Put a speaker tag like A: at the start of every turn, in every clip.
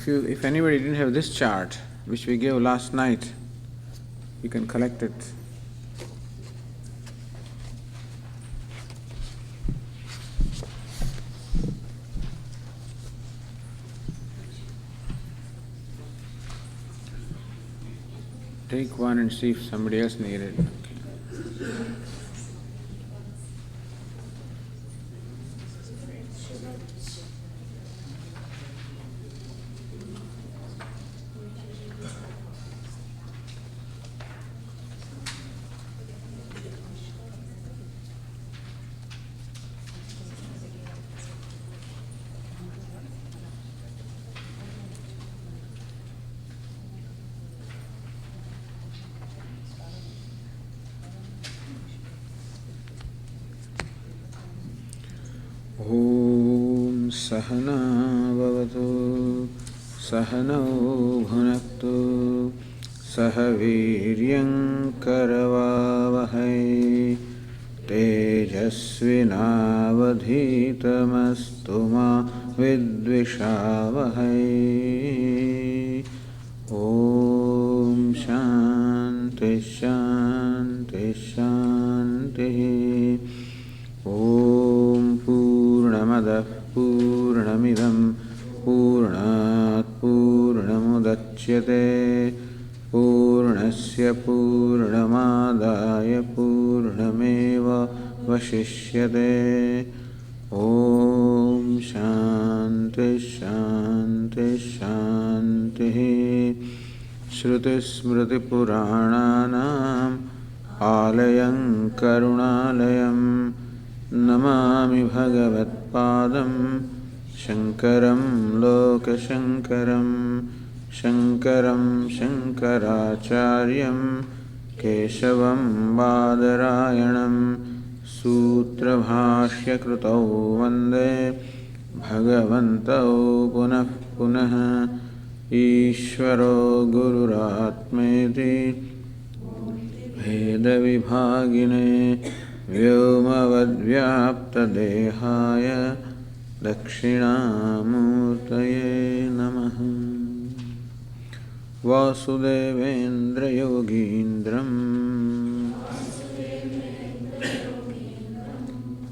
A: If anybody didn't have this chart, which we gave last night, you can collect it. Take one and see if somebody else needs it. Om Sahana Bhavatu Sahano Bhunaktu Sahaviryam Karavavahai Tejasvinavadhitamastu ma Vidvishavahai. Om Shanti Shanti Shanti. Om Purnamadah Purnamidam Purnat Purnamudachyate Purnasya Purnamadaya Purnameva Vashishyate. Om Shanti Shanti Shanti. Shruti Smriti Purananam Alayam Karunalayam Namami Bhagavatpadam Shankaram Lokashankaram Shankaram Shankaracharyam Keshavam Badarayanam Sutra Bhashya Krutau Vande Bhagavantau Punah Punah Ishvaro Gururatmeti Veda Vibhagine Vyomavadvyaptadehaya Dakshinamurtaye Namaha. Vasudevendra Yogindram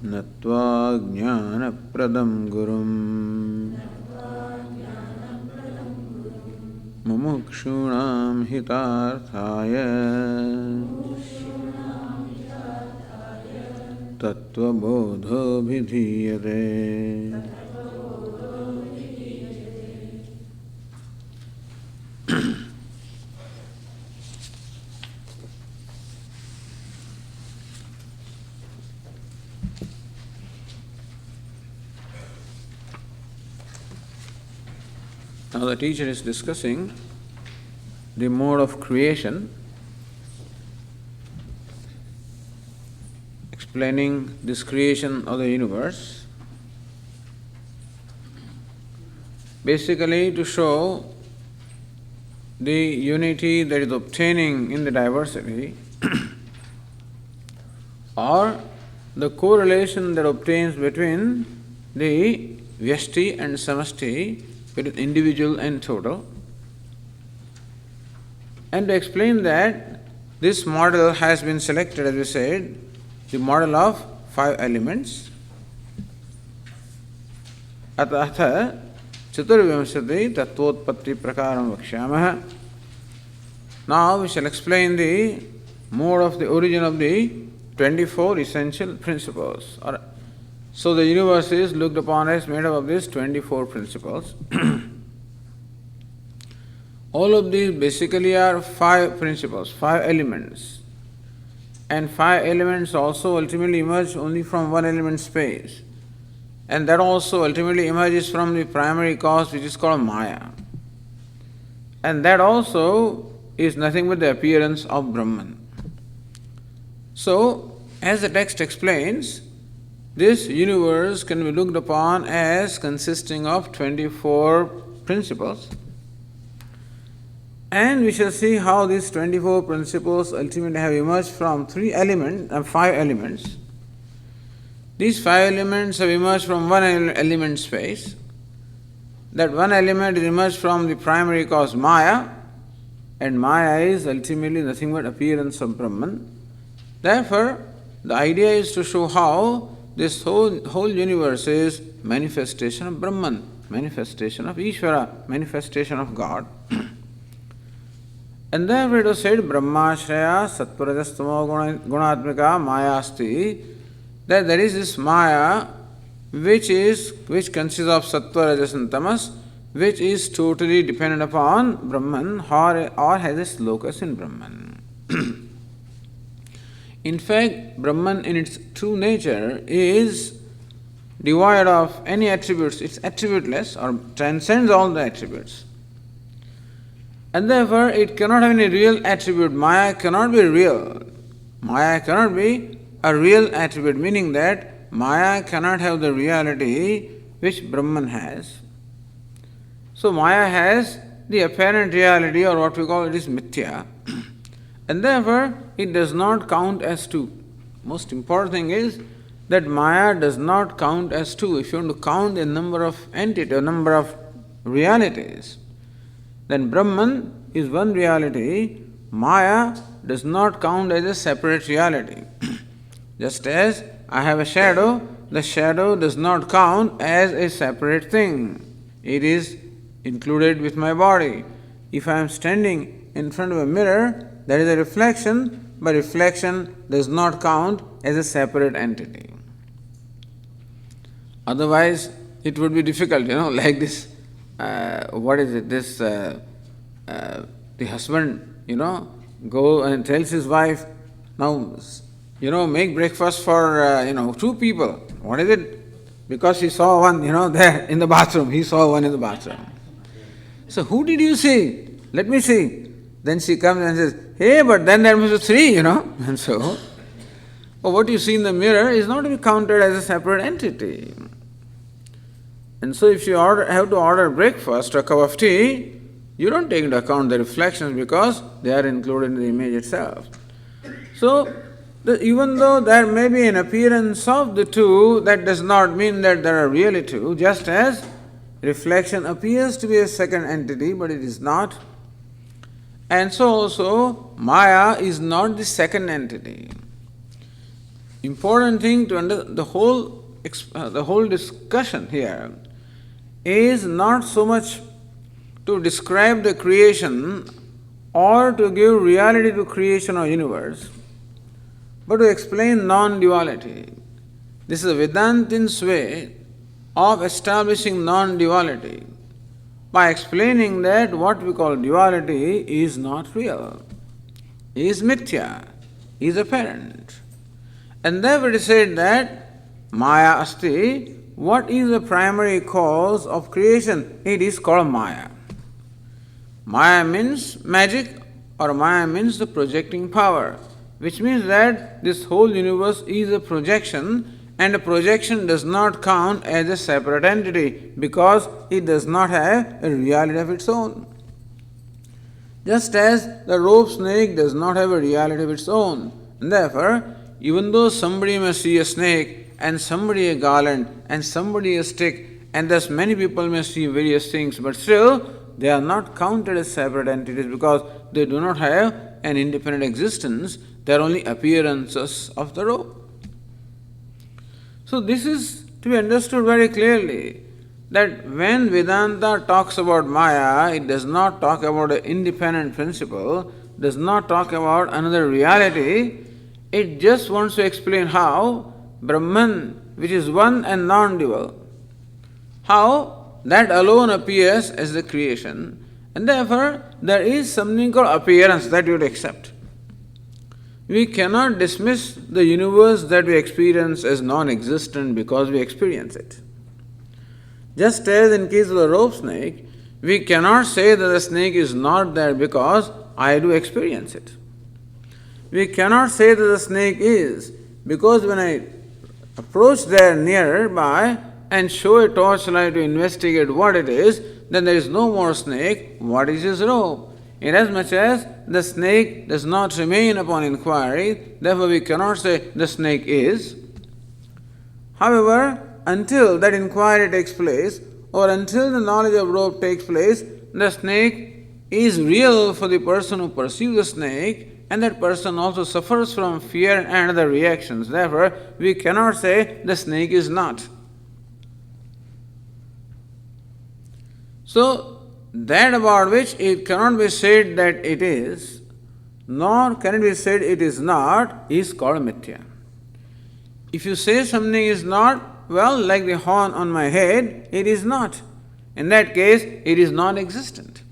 A: Natva Jnanapradam Gurum Mumukshunam Hitarthaya Tattvabodha Vidhiyate. Now the teacher is discussing the mode of creation, explaining this creation of the universe, basically to show the unity that is obtaining in the diversity or the correlation that obtains between the Vyashti and Samashti, between individual and total, and to explain that this model has been selected, as we said, the model of 5 elements. Atah Chaturvimsati Tattvotpatti Prakaram Vakshyamah. Now we shall explain the mode of the origin of the 24 essential principles. So the universe is looked upon as made up of these 24 principles. All of these basically are 5 principles, 5 elements. And 5 elements also ultimately emerge only from one element space. And that also ultimately emerges from the primary cause, which is called Maya. And that also is nothing but the appearance of Brahman. So, as the text explains, this universe can be looked upon as consisting of 24 principles. And we shall see how these 24 principles ultimately have emerged from 5 elements. These 5 elements have emerged from one element space. That one element is emerged from the primary cause Maya, and Maya is ultimately nothing but appearance of Brahman. Therefore, the idea is to show how this whole universe is manifestation of Brahman, manifestation of Ishvara, manifestation of God. And therefore it was said, Brahmashraya Sattvarajas-tamo Gunatmika Maya Asti, that there is this Maya which consists of Sattva, Rajas and Tamas, which is totally dependent upon Brahman or has its locus in Brahman. In fact, Brahman in its true nature is devoid of any attributes. It's attributeless or transcends all the attributes. And therefore, it cannot have any real attribute. Maya cannot be real. Maya cannot be a real attribute, meaning that Maya cannot have the reality which Brahman has. So, Maya has the apparent reality, or what we call it is mithya, and therefore it does not count as two. Most important thing is that Maya does not count as two. If you want to count the number of entities, a number of realities, then Brahman is one reality, Maya does not count as a separate reality. Just as I have a shadow, the shadow does not count as a separate thing. It is included with my body. If I am standing in front of a mirror, there is a reflection, but reflection does not count as a separate entity. Otherwise, it would be difficult, like this. The husband, go and tells his wife, now, make breakfast for, 2 people. What is it? Because he saw one, there in the bathroom. He saw one in the bathroom. So, who did you see? Let me see. Then she comes and says, hey, but then there must be 3, And so, what you see in the mirror is not to be counted as a separate entity. And so if you have to order breakfast or a cup of tea, you don't take into account the reflections because they are included in the image itself. So, even though there may be an appearance of the two, that does not mean that there are really two, just as reflection appears to be a second entity, but it is not. And so also, Maya is not the second entity. Important thing to understand, the whole discussion here is not so much to describe the creation or to give reality to creation or universe, but to explain non-duality. This is a Vedantin's way of establishing non-duality by explaining that what we call duality is not real, is mithya, is apparent. And therefore it is said that Maya Asti, what is the primary cause of creation? It is called Maya. Maya means magic, or Maya means the projecting power, which means that this whole universe is a projection, and a projection does not count as a separate entity because it does not have a reality of its own. Just as the rope snake does not have a reality of its own. And therefore, even though somebody may see a snake and somebody a garland and somebody a stick, and thus many people may see various things, but still they are not counted as separate entities because they do not have an independent existence. They are only appearances of the rope. So this is to be understood very clearly, that when Vedanta talks about Maya, it does not talk about an independent principle, does not talk about another reality. It just wants to explain how Brahman, which is one and non-dual, how that alone appears as the creation, and therefore there is something called appearance that you would accept. We cannot dismiss the universe that we experience as non-existent because we experience it. Just as in case of the rope snake, we cannot say that the snake is not there because I do experience it. We cannot say that the snake is, because when I approach there nearby and show a torchlight to investigate what it is, then there is no more snake. What is his rope? Inasmuch as the snake does not remain upon inquiry, therefore we cannot say the snake is. However, until that inquiry takes place, or until the knowledge of rope takes place, the snake is real for the person who perceives the snake, and that person also suffers from fear and other reactions. Therefore, we cannot say the snake is not. So, that about which it cannot be said that it is, nor can it be said it is not, is called mithya. If you say something is not, well, like the horn on my head, it is not. In that case, it is non-existent.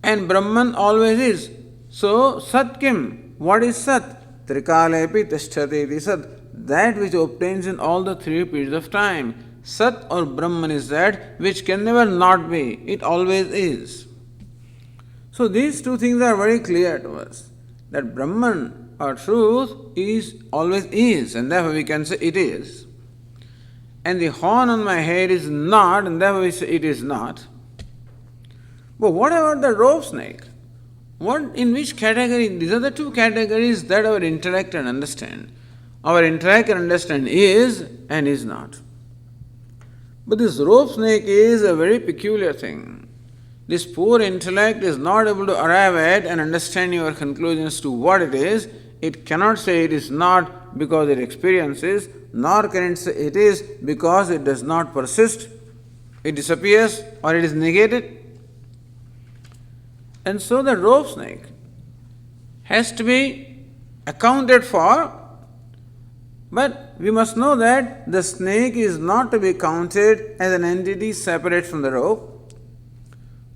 A: And Brahman always is. So, Sat Kim, what is Sat? Trikalepi Tishtati Sat, that which obtains in all the three periods of time. Sat or Brahman is that which can never not be, it always is. So, these two things are very clear to us, that Brahman or truth is always is, and therefore we can say it is. And the horn on my head is not, and therefore we say it is not. But what about the rope snake? In which category? These are the two categories that our intellect can understand. Our intellect can understand is and is not. But this rope snake is a very peculiar thing. This poor intellect is not able to arrive at and understand your conclusions to what it is. It cannot say it is not because it experiences, nor can it say it is because it does not persist, it disappears, or it is negated. And so the rope snake has to be accounted for, but we must know that the snake is not to be counted as an entity separate from the rope.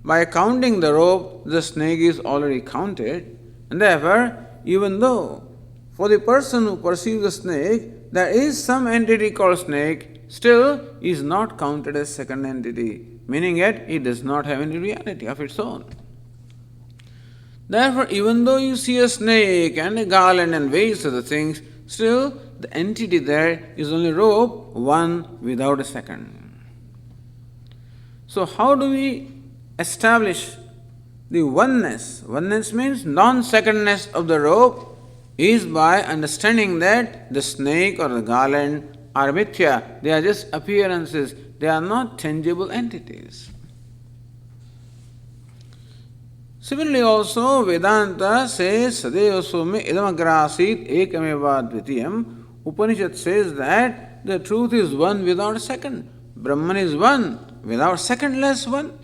A: By counting the rope, the snake is already counted, and therefore, even though for the person who perceives the snake, there is some entity called snake, still is not counted as second entity, meaning yet it does not have any reality of its own. Therefore, even though you see a snake and a garland and various other things, still the entity there is only rope, one without a second. So how do we establish the oneness? Oneness means non-secondness of the rope is by understanding that the snake or the garland are mithya. They are just appearances. They are not tangible entities. Similarly also, Vedanta says, Sadeva Swami idamagrasit ekameva dvitiyam. Upanishad says that the truth is one without a second. Brahman is one without secondless one.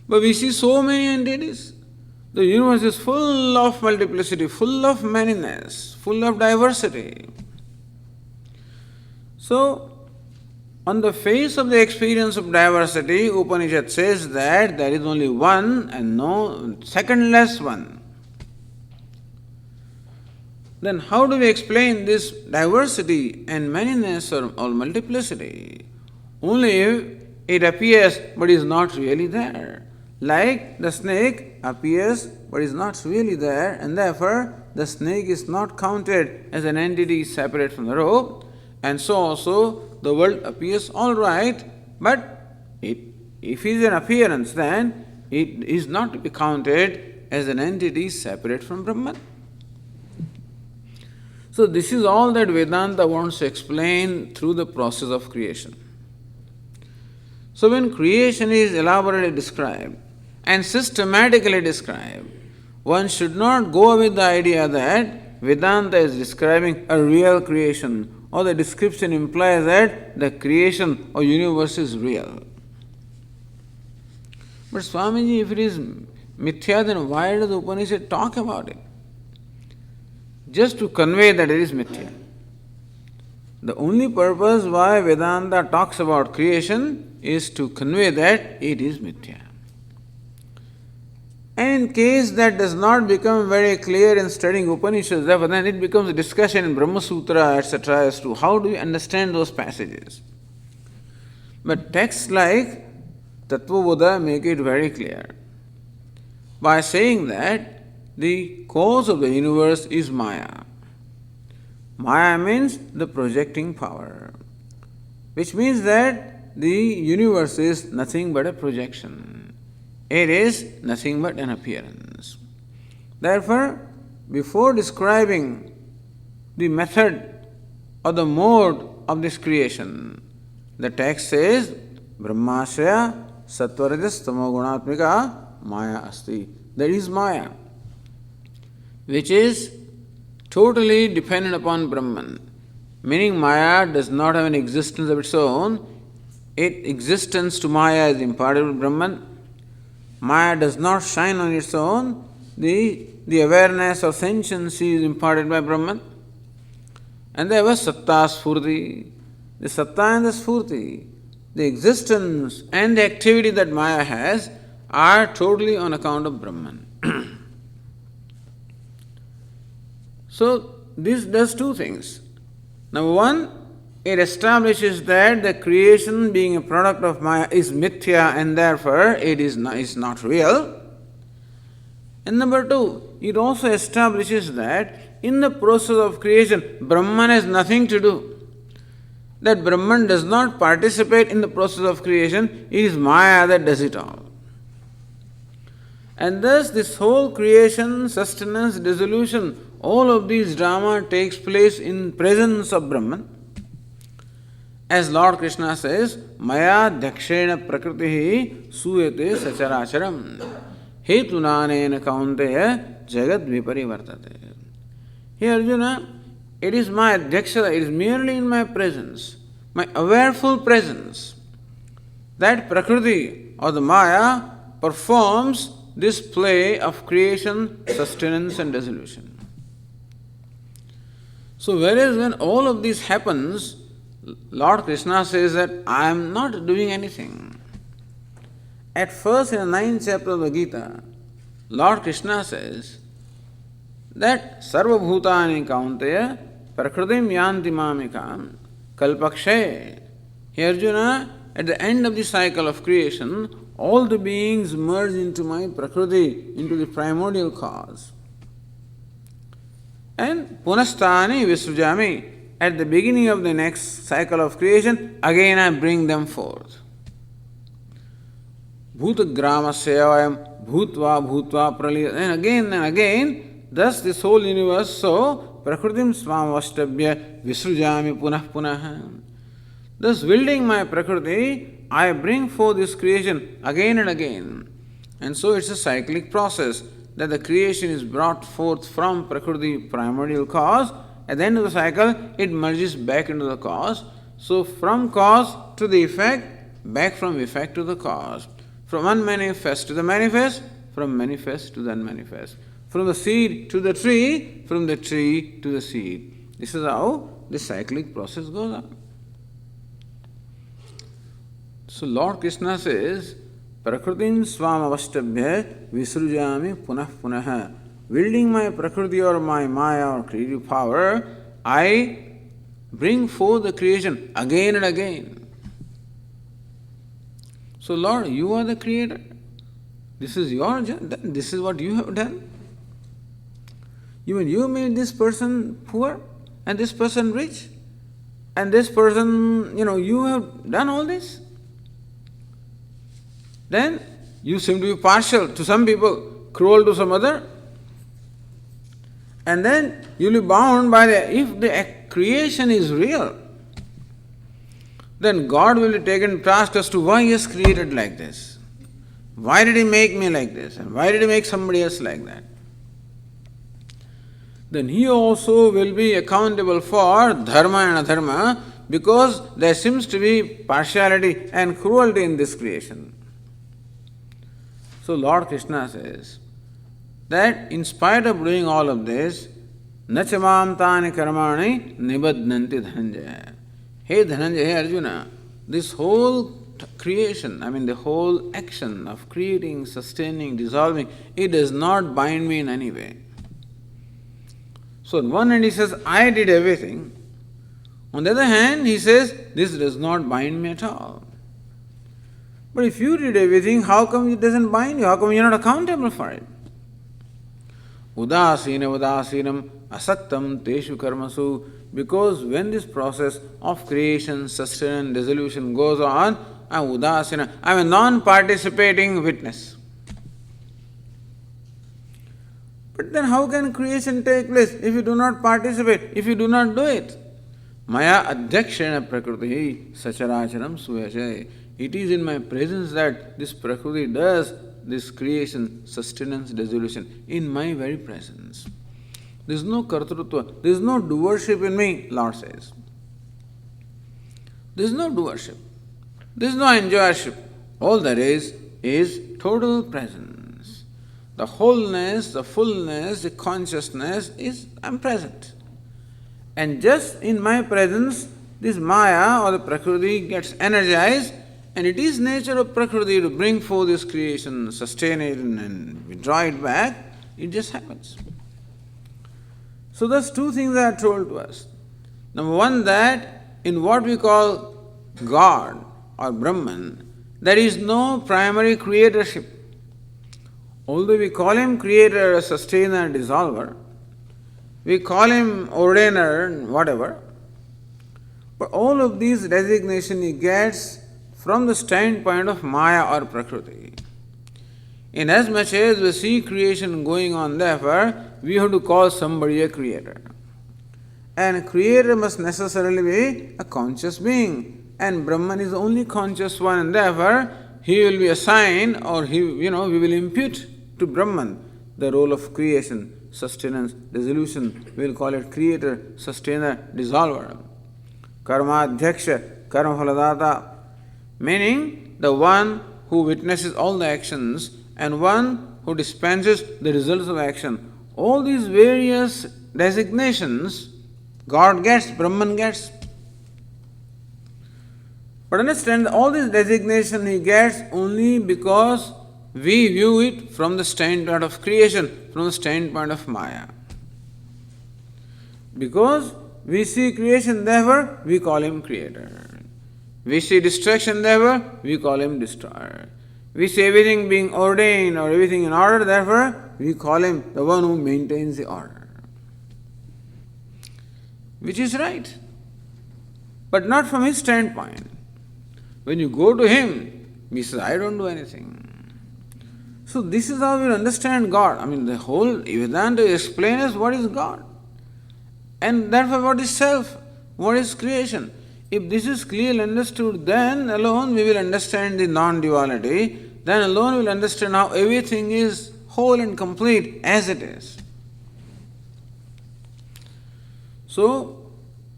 A: But we see so many entities. The universe is full of multiplicity, full of manyness, full of diversity. So, on the face of the experience of diversity, Upanishad says that there is only one and no secondless one. Then how do we explain this diversity and manyness or multiplicity? Only if it appears but is not really there. Like the snake appears but is not really there, and therefore the snake is not counted as an entity separate from the rope, and so also the world appears all right, but if it is an appearance, then it is not to be counted as an entity separate from Brahman. So this is all that Vedanta wants to explain through the process of creation. So when creation is elaborately described and systematically described, one should not go with the idea that Vedanta is describing a real creation, or the description implies that the creation or universe is real. But Swamiji, if it is mithya, then why does the Upanishad talk about it? Just to convey that it is mithya. The only purpose why Vedanta talks about creation is to convey that it is mithya. And in case that does not become very clear in studying Upanishads, therefore then it becomes a discussion in Brahma Sutra, etc., as to how do we understand those passages. But texts like Tattvabodha make it very clear by saying that the cause of the universe is Maya. Maya means the projecting power, which means that the universe is nothing but a projection. It is nothing but an appearance. Therefore, before describing the method or the mode of this creation, the text says, Brahmasya Sattvarjas Tamogunatmika Maya Asti. That is Maya, which is totally dependent upon Brahman. Meaning Maya does not have an existence of its own. Existence to Maya is imparted by Brahman. Maya does not shine on its own. The awareness or sentiency is imparted by Brahman. And there was Satta Sfurti. The Satta and the Sfurti, the existence and the activity that Maya has are totally on account of Brahman. So this does two things. Number one, it establishes that the creation being a product of Maya is mithya and therefore it is not real. And number two, it also establishes that in the process of creation, Brahman has nothing to do. That Brahman does not participate in the process of creation, it is Maya that does it all. And thus this whole creation, sustenance, dissolution, all of these drama takes place in presence of Brahman. As Lord Krishna says, Maya Dakshena Prakritihi Suyate Sacharacharam Hetunanena Kaunteya Jagad Viparivartate. Here Arjuna, it is my adhyakshara, it is merely in my presence, my awareful presence, that Prakriti or the Maya performs this play of creation, sustenance and dissolution. So whereas when all of this happens, Lord Krishna says that I am not doing anything. At first in the 9th chapter of the Gita, Lord Krishna says that Sarva Bhutani Kaunteya Prakritim Yanti Mamikam Kalpakshe. Here Arjuna, at the end of the cycle of creation, all the beings merge into my Prakriti, into the primordial cause. And Punastani Visrujami, at the beginning of the next cycle of creation, again I bring them forth. Bhutagramasya Bhutva Bhutva Pralita. And again, thus this whole universe, so Prakritim Swamavastabhya Visrujami Punah Punah. Thus wielding my Prakriti, I bring forth this creation again and again. And so it's a cyclic process that the creation is brought forth from Prakriti, primordial cause. At the end of the cycle, it merges back into the cause. So from cause to the effect, back from effect to the cause. From unmanifest to the manifest, from manifest to the unmanifest. From the seed to the tree, from the tree to the seed. This is how the cyclic process goes on. So Lord Krishna says, Prakritim Swamavastabhya Visrujami Punah Punah. Wielding my Prakriti or my Maya or creative power, I bring forth the creation again and again. So Lord, you are the creator. This is your job. This is what you have done. Even you made this person poor and this person rich. And this person, you have done all this. Then you seem to be partial to some people, cruel to some other. And then you will be bound by if the creation is real, then God will be taken to task as to why He has created like this. Why did He make me like this? And why did He make somebody else like that? Then He also will be accountable for dharma and adharma, because there seems to be partiality and cruelty in this creation. So Lord Krishna says that in spite of doing all of this, Nachamam tani karmani nibadnanti dhananjaya. Hey Dhananjaya, hey Arjuna, this whole creation, the whole action of creating, sustaining, dissolving, it does not bind me in any way. So on one hand he says, I did everything. On the other hand, he says, this does not bind me at all. But if you did everything, how come it doesn't bind you? How come you're not accountable for it? udasinam asaktam teshu karmasu. Because when this process of creation, sustenance, dissolution goes on, I am udasina, I am a non-participating witness. But then how can creation take place if you do not participate, if you do not do it? Maya adhyakshena prakriti sacharacharam suyashe. It is in my presence that this prakriti does this creation, sustenance, dissolution, in my very presence. There is no kartrutva, there is no doership in me, Lord says. There is no doership, there is no enjoyership. All there is total presence. The wholeness, the fullness, the consciousness is I am present. And just in my presence, this Maya or the Prakriti gets energized, and it is nature of Prakriti to bring forth this creation, sustain it and withdraw it back. It just happens. So thus two things are told to us. Number one, that in what we call God or Brahman, there is no primary creatorship. Although we call him creator, sustainer, dissolver, we call him ordainer, whatever, but all of these designations he gets from the standpoint of Maya or Prakriti. Inasmuch as we see creation going on, therefore, we have to call somebody a creator. And a creator must necessarily be a conscious being. And Brahman is the only conscious one, and therefore he will be assigned, or we will impute to Brahman the role of creation, sustenance, dissolution. We will call it creator, sustainer, dissolver. Karma adhyaksha, karma phaladata, meaning the one who witnesses all the actions and one who dispenses the results of action. All these various designations God gets, Brahman gets. But understand, all these designations he gets only because we view it from the standpoint of creation, from the standpoint of Maya. Because we see creation, therefore we call him creator. We see destruction, therefore we call him destroyer. We see everything being ordained or everything in order, therefore we call him the one who maintains the order. Which is right, but not from his standpoint. When you go to him, he says, I don't do anything. So this is how we understand God. The whole Vedanta explains what is God. And therefore what is self, what is creation. If this is clearly understood, then alone we will understand the non-duality. Then alone we will understand how everything is whole and complete as it is. So,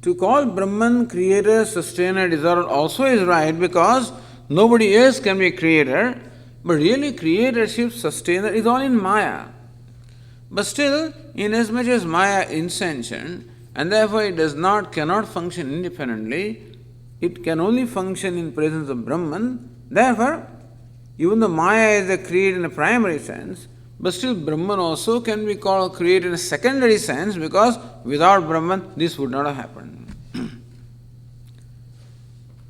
A: to call Brahman creator, sustainer, dissolver also is right, because nobody else can be a creator, but really creatorship, sustainer is all in Maya. But still, inasmuch as Maya is insentient, and therefore it cannot function independently, it can only function in presence of Brahman. Therefore, even though Maya is a creator in a primary sense, but still Brahman also can be called creator in a secondary sense, because without Brahman this would not have happened.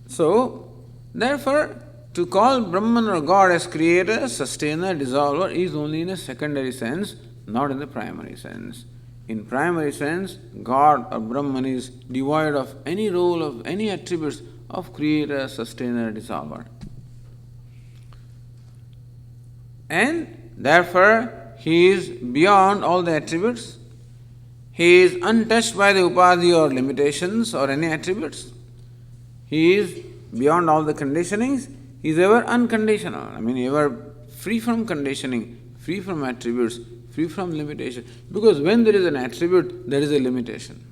A: So, therefore, to call Brahman or God as creator, sustainer, dissolver is only in a secondary sense, not in the primary sense. In primary sense, God or Brahman is devoid of any role, of any attributes of creator, sustainer, dissolver. And therefore, he is beyond all the attributes. He is untouched by the upadhi or limitations or any attributes. He is beyond all the conditionings. He is ever unconditional. Ever free from conditioning, free from attributes, free from limitation. Because when there is an attribute, there is a limitation.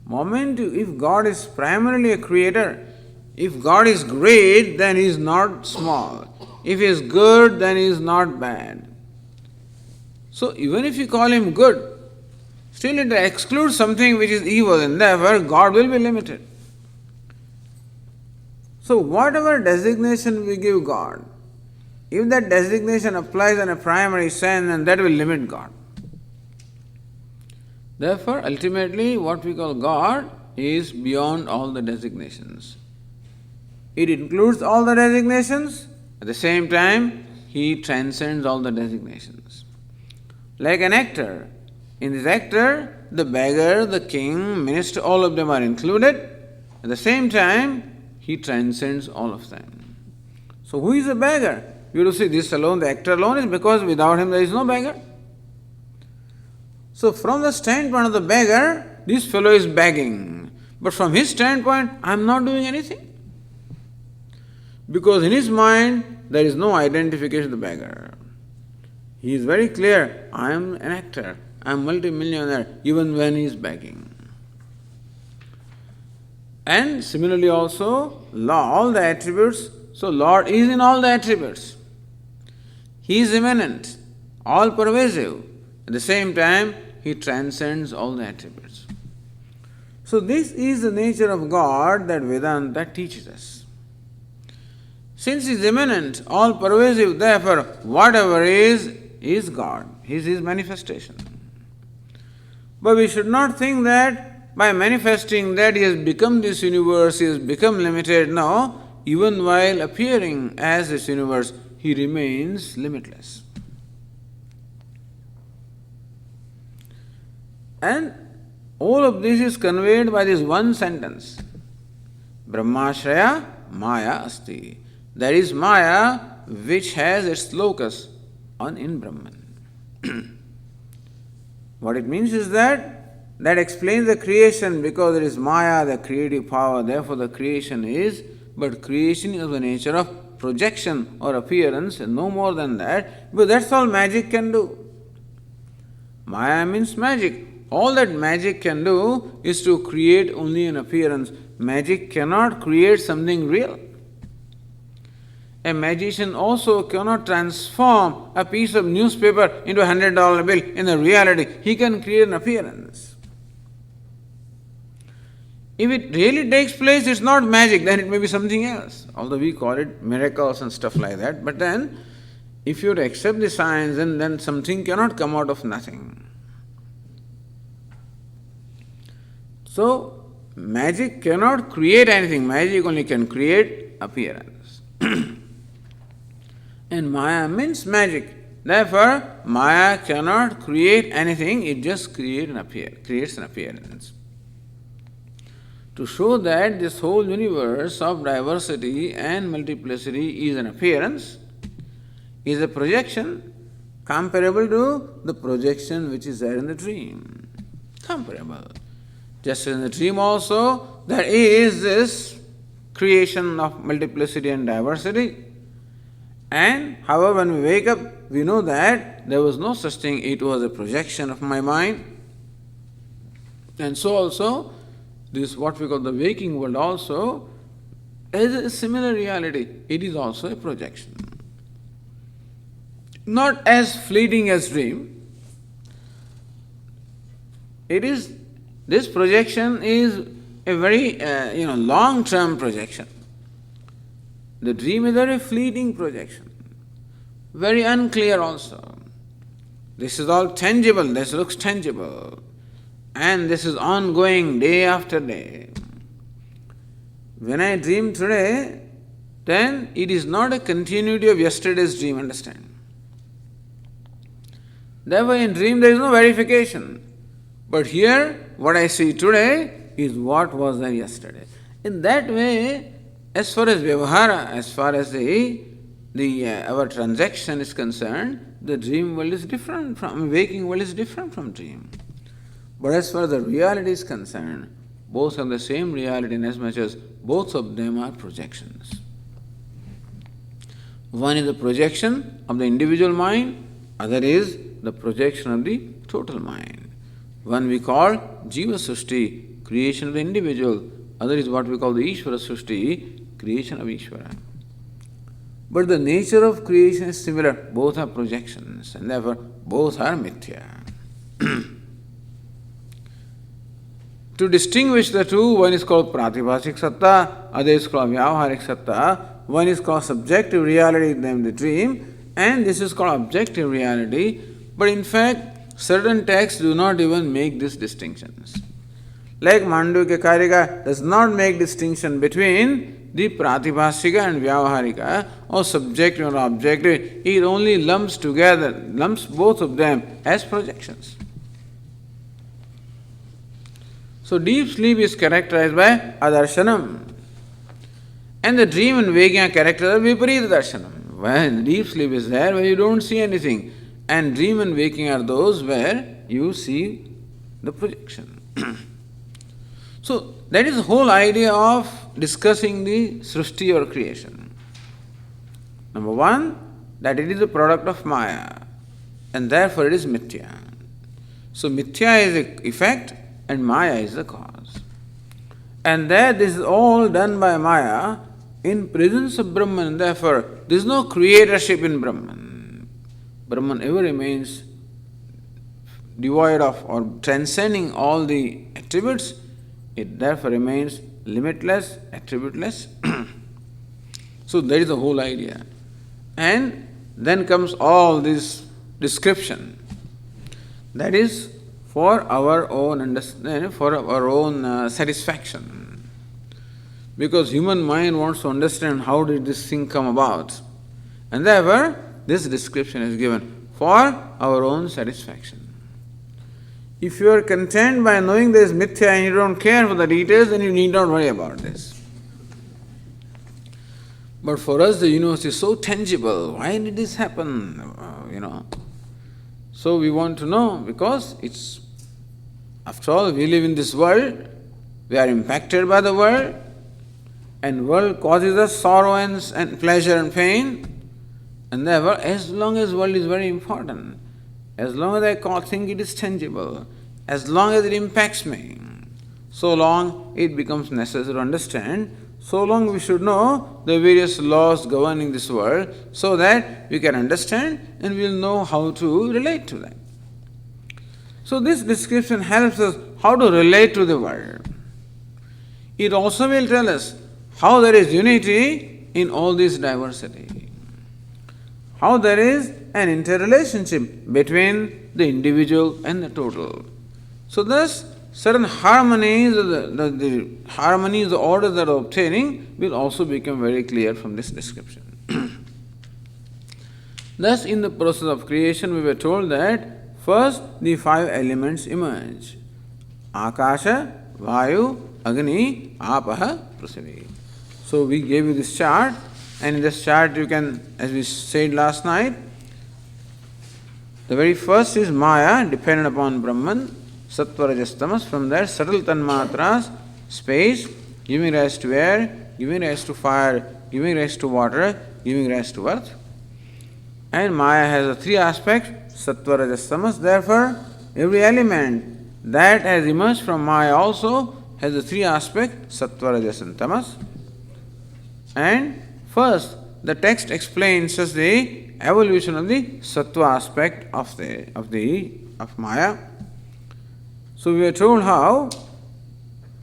A: If God is primarily a creator, if God is great, then he is not small. If he is good, then he is not bad. So even if you call him good, still it excludes something which is evil, and therefore God will be limited. So whatever designation we give God, if that designation applies in a primary sense, then that will limit God. Therefore, ultimately, what we call God is beyond all the designations. It includes all the designations. At the same time, he transcends all the designations. like an actor. In this actor, the beggar, the king, minister, all of them are included. At the same time, he transcends all of them. So who is a beggar? You have to see this alone, the actor alone, is because without him there is no beggar. So from the standpoint of the beggar, this fellow is begging. But from his standpoint, I am not doing anything. Because in his mind, there is no identification of the beggar. He is very clear, I am an actor, I am multi-millionaire, even when he is begging. And similarly also, all the attributes, so Lord is in all the attributes. He is immanent, all pervasive. At the same time, He transcends all the attributes. So this is the nature of God that Vedanta teaches us. Since He is immanent, all pervasive, therefore whatever is God, is His manifestation. But we should not think that by manifesting that He has become this universe, He has become limited. No, even while appearing as this universe, He remains limitless. And all of this is conveyed by this one sentence. Brahmashraya Maya Asti. That is Maya which has its locus in Brahman. What it means is that explains the creation, because there is Maya, the creative power, therefore the creation is, but creation is of the nature of projection or appearance, and no more than that, but that's all magic can do. Maya means magic. All that magic can do is to create only an appearance. Magic cannot create something real. A magician also cannot transform a piece of newspaper into a $100 bill in the reality. He can create an appearance. If it really takes place, it's not magic, then it may be something else. Although we call it miracles and stuff like that. But then, if you accept the science, then something cannot come out of nothing. So, magic cannot create anything. Magic only can create appearance. And Maya means magic. Therefore, Maya cannot create anything, it just creates an appearance. To show that this whole universe of diversity and multiplicity is an appearance, is a projection comparable to the projection which is there in the dream. Comparable. Just as in the dream also, there is this creation of multiplicity and diversity. And however, when we wake up, we know that there was no such thing, it was a projection of my mind. And so also, this what we call the waking world also is a similar reality. It is also a projection. Not as fleeting as dream. This projection is a very long-term projection. The dream is a very fleeting projection, very unclear also. This is all tangible, this looks tangible, and this is ongoing day after day. When I dream today, then it is not a continuity of yesterday's dream, understand? Therefore in dream there is no verification. But here, what I see today is what was there yesterday. In that way, as far as vyavahara, as far as our transaction is concerned, the dream world is different from, waking world is different from dream. But as far as the reality is concerned, both have the same reality in as much as both of them are projections. One is the projection of the individual mind, other is the projection of the total mind. One we call Jiva Srishti, creation of the individual, other is what we call the Ishvara Srishti, creation of Ishvara. But the nature of creation is similar, both are projections, and therefore both are mithya. To distinguish the two, one is called pratibhasik satta, other is called vyavaharik satta. One is called subjective reality, named the dream, and this is called objective reality. But in fact, certain texts do not even make these distinctions. Like Mandukya Karika does not make distinction between the pratibhasika and vyavaharika, or subjective or objective, it only lumps both of them as projections. So deep sleep is characterized by adarshanam. And the dream and waking are characterized by viparita darshanam. When deep sleep is there, where you don't see anything. And dream and waking are those where you see the projection. So that is the whole idea of discussing the srishti or creation. Number one, that it is a product of Maya, and therefore it is mithya. So mithya is the effect and Maya is the cause. And that this is all done by Maya in presence of Brahman, and therefore there is no creatorship in Brahman. Brahman ever remains devoid of or transcending all the attributes. It therefore remains limitless, attributeless. So that is the whole idea. And then comes all this description. That is for our own understanding, for our own satisfaction. Because human mind wants to understand how did this thing come about. And therefore, this description is given for our own satisfaction. If you are content by knowing there is mithya and you don't care for the details, then you need not worry about this. But for us, the universe is so tangible. Why did this happen? So we want to know, because it's, after all, we live in this world, we are impacted by the world, and world causes us sorrow and pleasure and pain, and therefore, as long as world is very important, as long as I think it is tangible, as long as it impacts me, so long it becomes necessary to understand, so long we should know the various laws governing this world, so that we can understand and we will know how to relate to them. So this description helps us how to relate to the world. It also will tell us how there is unity in all this diversity, how there is an interrelationship between the individual and the total. So thus, certain harmonies, the orders that are obtaining will also become very clear from this description. Thus, in the process of creation, we were told that first the 5 elements emerge. Akasha, Vayu, Agni, Apaha, Prithvi. So we gave you this chart, and in this chart you can, as we said last night, the very first is Maya, dependent upon Brahman, Sattva, Rajas, Tamas. From there, subtle tanmatras, space, giving rise to air, giving rise to fire, giving rise to water, giving rise to earth. And Maya has the 3 aspects, Sattva, Rajas, Tamas. Therefore, every element that has emerged from Maya also has the 3 aspects, Sattva, Rajas, and Tamas. And first, the text explains us the evolution of the Sattva aspect of Maya. So we are told how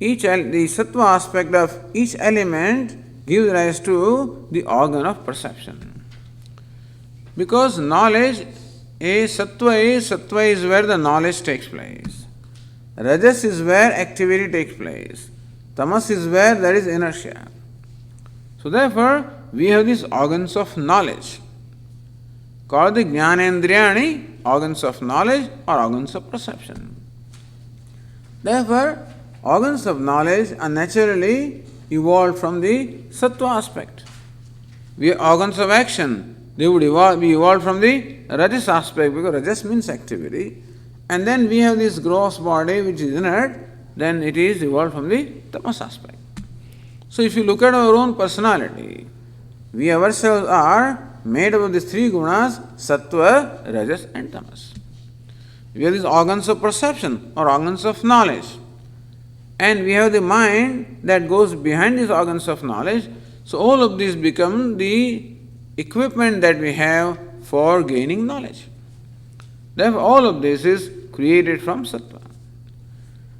A: the Sattva aspect of each element gives rise to the organ of perception. Because knowledge, Sattva is where the knowledge takes place. Rajas is where activity takes place. Tamas is where there is inertia. So therefore, we have these organs of knowledge, called the Jnanendriyani, organs of knowledge or organs of perception. Therefore, organs of knowledge are naturally evolved from the Sattva aspect. We are organs of action. They would be evolved from the Rajas aspect, because Rajas means activity. And then we have this gross body which is inert, then it is evolved from the Tamas aspect. So if you look at our own personality, we ourselves are made up of these 3 gunas, Sattva, Rajas and Tamas. We have these organs of perception or organs of knowledge. And we have the mind that goes behind these organs of knowledge. So all of these become the equipment that we have for gaining knowledge. Therefore, all of this is created from Sattva.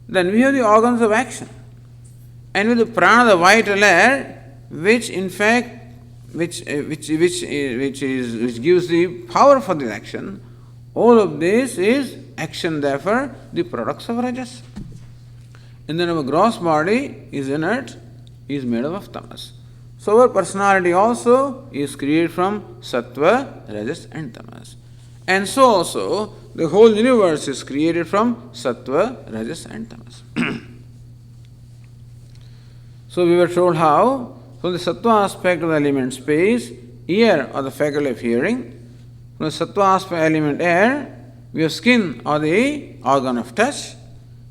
A: Then we have the organs of action. And with the prana, the vital air, which in fact, which gives the power for the action, all of this is action, therefore, the products of Rajas. And then our gross body is inert, is made up of Tamas. So our personality also is created from sattva, rajas and tamas. And so also the whole universe is created from sattva, rajas and tamas. So we were told how, from the sattva aspect of the element space, ear or the faculty of hearing, from the sattva aspect element air, we have skin or the organ of touch,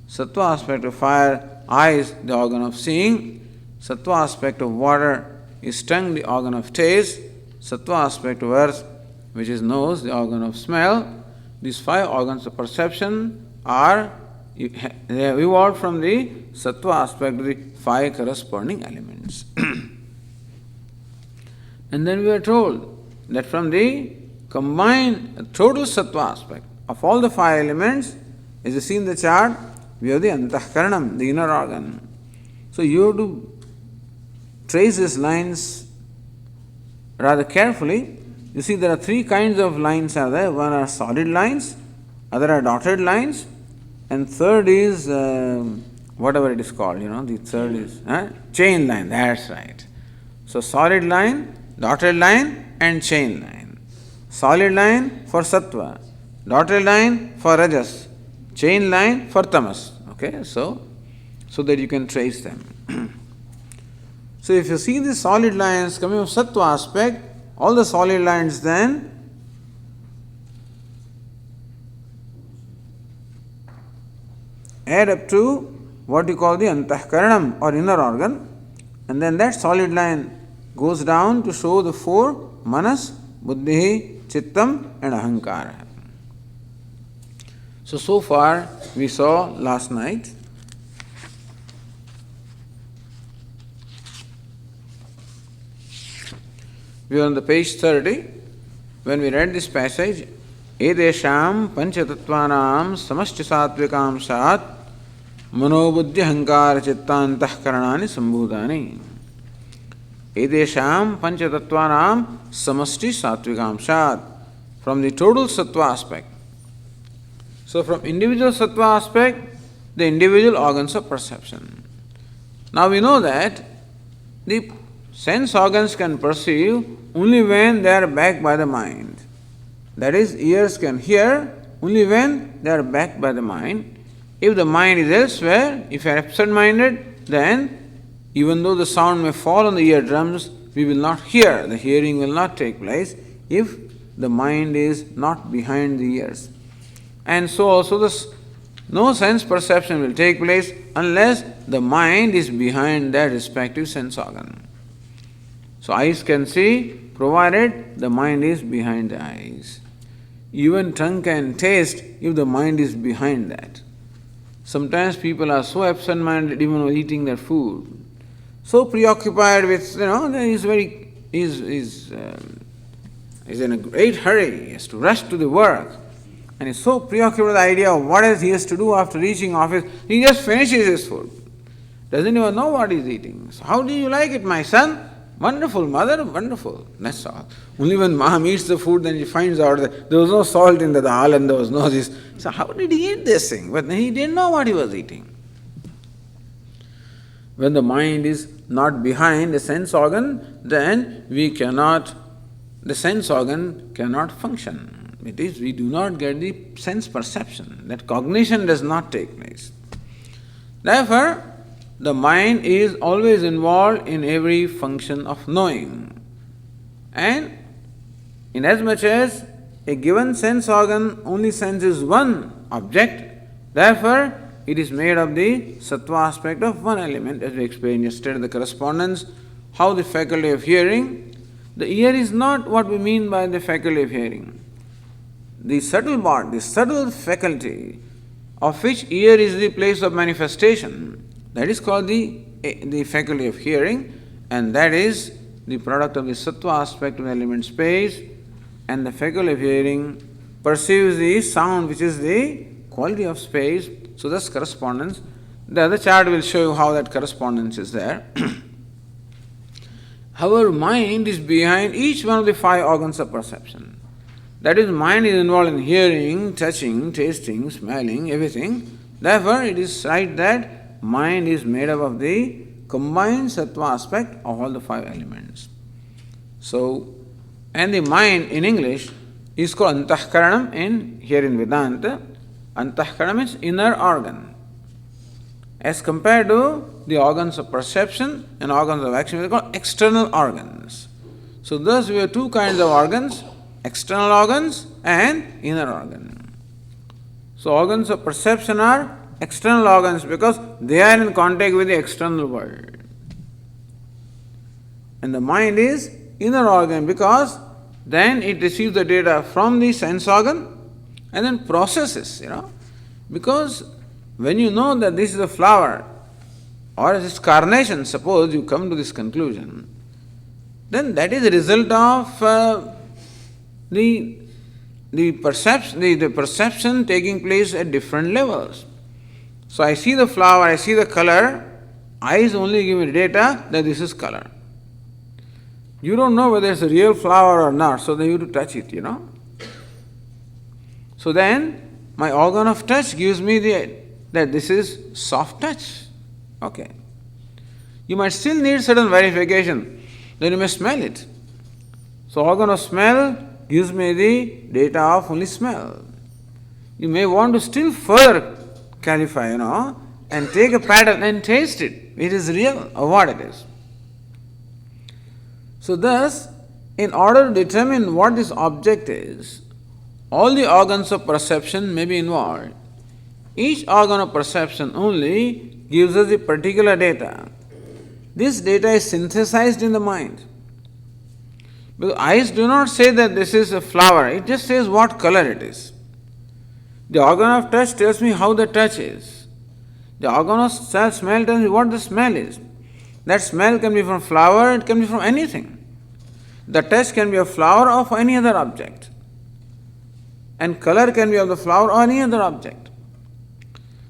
A: sattva aspect of fire, eyes, the organ of seeing, sattva aspect of water is tongue, the organ of taste, sattva aspect of earth, which is nose, the organ of smell. These 5 organs of perception are they have evolved from the sattva aspect of the 5 corresponding elements. And then we are told that from the combined total sattva aspect of all the 5 elements, as you see in the chart, we have the antahkaranam, the inner organ. So you have to trace these lines rather carefully. You see there are 3 kinds of lines are there. One are solid lines, other are dotted lines, and third is whatever it is called, the third is chain line, that's right. So solid line, dotted line and chain line. Solid line for sattva, dotted line for rajas, chain line for tamas. Okay, so that you can trace them. So if you see the solid lines coming from sattva aspect, all the solid lines then add up to what you call the antahkaranam or inner organ, and then that solid line goes down to show the 4 manas, buddhi, chittam and ahankara. So far we saw last night we were on the page 30 when we read this passage, edesham panchatattvanam samascha satvikam sat manobuddhi hankara chittantahkaranani sambhutani. Edesham panchatattvanam samasti satvikam sat, from the total sattva aspect. So from individual sattva aspect, the individual organs of perception. Now we know that the sense organs can perceive only when they are backed by the mind. That is, ears can hear only when they are backed by the mind. If the mind is elsewhere, if you are absent-minded, then even though the sound may fall on the eardrums, we will not hear. The hearing will not take place if the mind is not behind the ears. And so also no sense perception will take place unless the mind is behind that respective sense organ. So eyes can see provided the mind is behind the eyes. Even tongue can taste if the mind is behind that. Sometimes people are so absent-minded even while eating their food, so preoccupied with, he's in a great hurry, he has to rush to the work, and he's so preoccupied with the idea of what else he has to do after reaching office, he just finishes his food. Doesn't even know what he's eating. So how do you like it, my son? Wonderful, mother, wonderful. That's all. Only when mom eats the food, then she finds out that there was no salt in the dal and there was no this. So how did he eat this thing? But he didn't know what he was eating. When the mind is not behind the sense organ, then the sense organ cannot function. It is, we do not get the sense perception. That cognition does not take place. Therefore, the mind is always involved in every function of knowing. And inasmuch as a given sense organ only senses one object, therefore it is made of the sattva aspect of one element, as we explained yesterday, the correspondence, how the faculty of hearing. The ear is not what we mean by the faculty of hearing. The subtle part, the subtle faculty, of which ear is the place of manifestation, that is called the faculty of hearing, and that is the product of the sattva aspect of the element space, and the faculty of hearing perceives the sound which is the quality of space. So this correspondence, the other chart will show you how that correspondence is there. However, mind is behind each one of the 5 organs of perception. That is, mind is involved in hearing, touching, tasting, smelling, everything. Therefore, it is right that mind is made up of the combined sattva aspect of all the five elements. So, and the mind in English is called antahkaranam here in Vedanta. Antahkaranam is inner organ. As compared to the organs of perception and organs of action, we call external organs. So thus we have two kinds of organs, external organs and inner organ. So organs of perception are external organs because they are in contact with the external world. And the mind is inner organ because then it receives the data from the sense organ and then processes, Because when you know that this is a flower or this carnation, suppose you come to this conclusion, then that is a result of the perception taking place at different levels. So I see the flower, I see the color, eyes only give me data that this is color. You don't know whether it's a real flower or not, so then you have to touch it, So then my organ of touch gives me that this is soft touch. Okay. You might still need certain verification, then you may smell it. So organ of smell gives me the data of only smell. You may want to still further clarify, and take a pattern and taste it. It is real or what it is. So thus, in order to determine what this object is, all the organs of perception may be involved. Each organ of perception only gives us a particular data. This data is synthesized in the mind. Because eyes do not say that this is a flower, it just says what color it is. The organ of touch tells me how the touch is. The organ of smell tells me what the smell is. That smell can be from flower, it can be from anything. The touch can be of flower or of any other object. And color can be of the flower or any other object.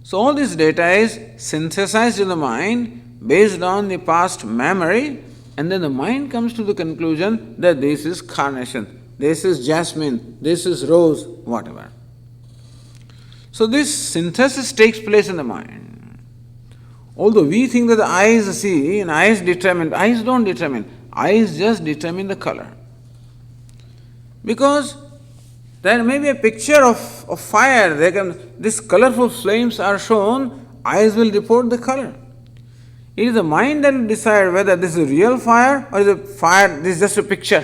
A: So all this data is synthesized in the mind based on the past memory, and then the mind comes to the conclusion that this is carnation, this is jasmine, this is rose, whatever. So this synthesis takes place in the mind. Although we think that the eyes see and eyes determine, eyes don't determine, eyes just determine the color. Because there may be a picture of fire, these colorful flames are shown, eyes will report the color. It is the mind that will decide whether this is a real fire or is a fire, this is just a picture.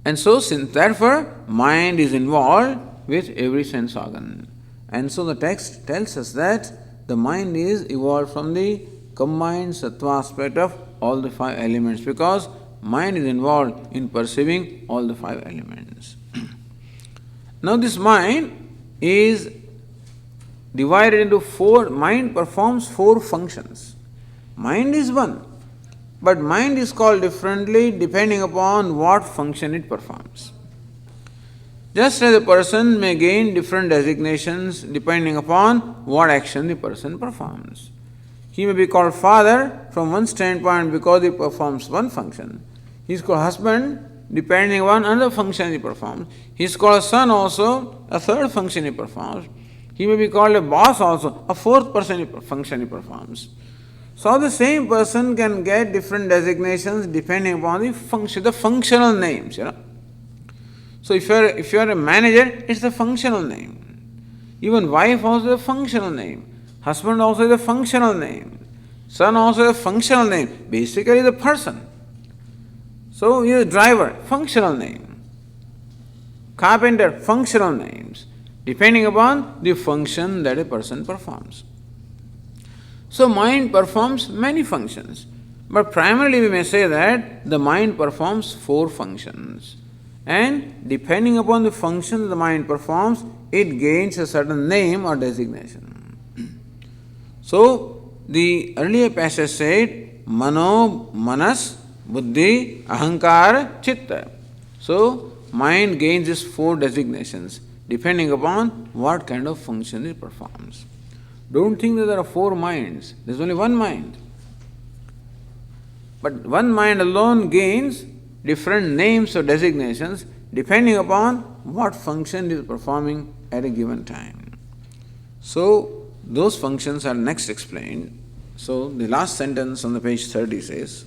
A: And so, therefore, mind is involved with every sense organ. And so the text tells us that the mind is evolved from the combined sattva aspect of all the five elements, because mind is involved in perceiving all the five elements. Now this mind is divided into four, mind performs four functions. Mind is one, but mind is called differently depending upon what function it performs. Just as a person may gain different designations depending upon what action the person performs. He may be called father from one standpoint because he performs one function. He is called husband depending on another function he performs. He is called a son also, a third function he performs. He may be called a boss also, a fourth function he performs. So the same person can get different designations depending upon the functional names. So if you are a manager, it's the functional name. Even wife also is a functional name. Husband also is a functional name. Son also is a functional name. Basically the person. So he is a driver, functional name. Carpenter, functional names, depending upon the function that a person performs. So mind performs many functions, but primarily we may say that the mind performs four functions. And depending upon the function the mind performs, it gains a certain name or designation. So the earlier passage said, Mano, Manas, Buddhi, Ahankara, Chitta. So mind gains these four designations depending upon what kind of function it performs. Don't think that there are four minds. There is only one mind. But one mind alone gains different names or designations depending upon what function it is performing at a given time. So, Those functions are next explained. So the last sentence on the page 30 says,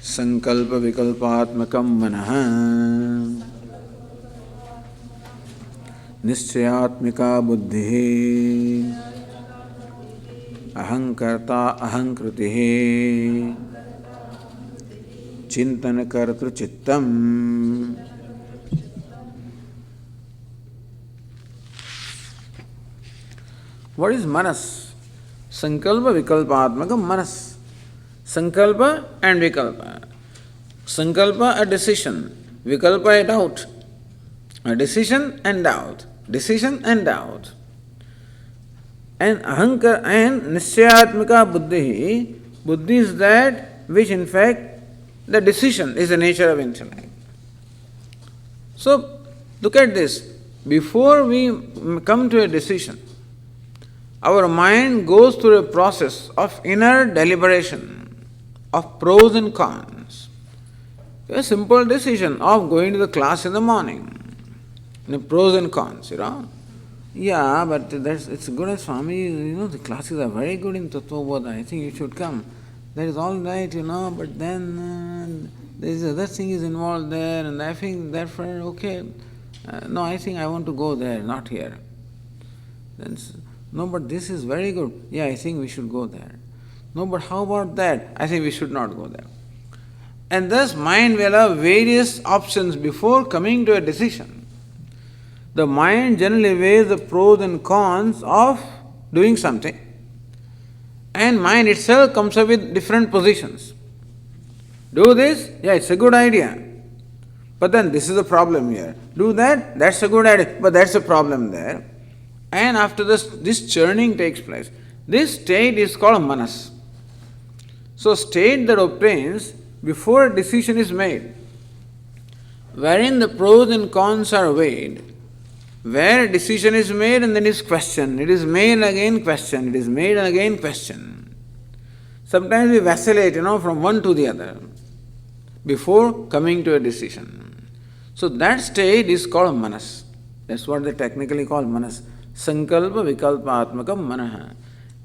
A: Sankalpa vikalpatmakam manaha nischayatmika buddhi ahankarta ahankriti chintana kartru chittam. What is manas? Sankalpa vikalpatmakam manas. Sankalpa and vikalpa. Sankalpa, a decision. Vikalpa, a doubt. A decision and doubt. Decision and doubt. And ahankar and nischayatmika buddhi. Buddhi is that which in fact the decision is the nature of intellect. So look at this. Before we come to a decision, our mind goes through a process of inner deliberation, of pros and cons. A simple decision of going to the class in the morning. Pros and cons, Yeah, but it's good as Swami, the classes are very good in Tattvabodha. I think you should come. That is all right, but then there is other thing is involved there, and I think therefore, okay. No, I think I want to go there, not here. Then, no, but this is very good. Yeah, I think we should go there. No, but how about that? I think we should not go there. And thus, mind will have various options before coming to a decision. The mind generally weighs the pros and cons of doing something, and mind itself comes up with different positions. Do this? Yeah, it's a good idea. But then this is the problem here. Do that? That's a good idea. But that's a problem there. And after this churning takes place. This state is called manas. So state that obtains before a decision is made, wherein the pros and cons are weighed, where a decision is made and then is questioned. It is made and again questioned. It is made and again questioned. Sometimes we vacillate, from one to the other before coming to a decision. So that state is called manas. That's what they technically call manas. Sankalpa vikalpa atmakam manaha.